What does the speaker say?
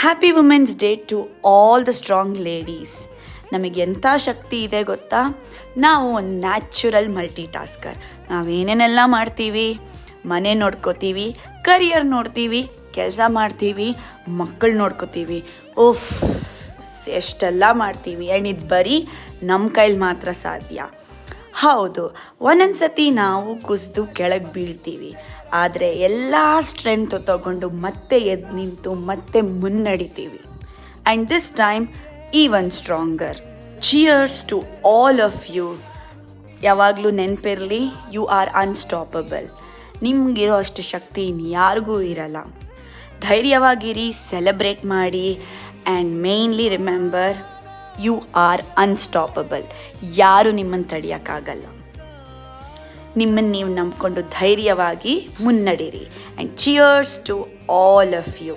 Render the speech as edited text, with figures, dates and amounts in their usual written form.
Happy women's day to all the strong ladies. ನಮಗೆ ಎಂಥ ಶಕ್ತಿ ಇದೆ ಗೊತ್ತಾ? ನಾವು ಒಂದು ನ್ಯಾಚುರಲ್ ಮಲ್ಟಿ ಟಾಸ್ಕರ್. ನಾವೇನೇನೆಲ್ಲ ಮಾಡ್ತೀವಿ, ಮನೆ ನೋಡ್ಕೋತೀವಿ, ಕರಿಯರ್ ನೋಡ್ತೀವಿ, ಕೆಲಸ ಮಾಡ್ತೀವಿ, ಮಕ್ಕಳು ನೋಡ್ಕೋತೀವಿ. ಓಫ್, ಎಷ್ಟೆಲ್ಲ ಮಾಡ್ತೀವಿ. ಆ್ಯಂಡ್ ಇದು ಬರೀ ನಮ್ಮ ಕೈಲಿ ಮಾತ್ರ ಸಾಧ್ಯ. ಹೌದು, ಒಂದೊಂದು ಸತಿ ನಾವು ಕುಸಿದು ಕೆಳಗೆ ಬೀಳ್ತೀವಿ. ಆದರೆ ಎಲ್ಲ ಸ್ಟ್ರೆಂತ್ ತಗೊಂಡು ಮತ್ತೆ ಎದ್ದು ನಿಂತು ಮತ್ತೆ ಮುನ್ನಡಿತೀವಿ. And this time even stronger. Cheers to all of you. ಯಾವಾಗಲೂ ನೆನಪಿರಲಿ, ಯು ಆರ್ ಅನ್ಸ್ಟಾಪಬಲ್. ನಿಮಗಿರೋ ಅಷ್ಟು ಶಕ್ತಿ ಇನ್ಯಾರಿಗೂ ಇರಲ್ಲ. ಧೈರ್ಯವಾಗಿರಿ, ಸೆಲೆಬ್ರೇಟ್ ಮಾಡಿ, and mainly remember, you are unstoppable. ಯಾರು ನಿಮ್ಮನ್ನು ತಡೆಯೋಕ್ಕಾಗಲ್ಲ. ನಿಮ್ಮನ್ನು ನೀವು ನಂಬಿಕೊಂಡು ಧೈರ್ಯವಾಗಿ ಮುನ್ನಡೀರಿ. And cheers to all of you.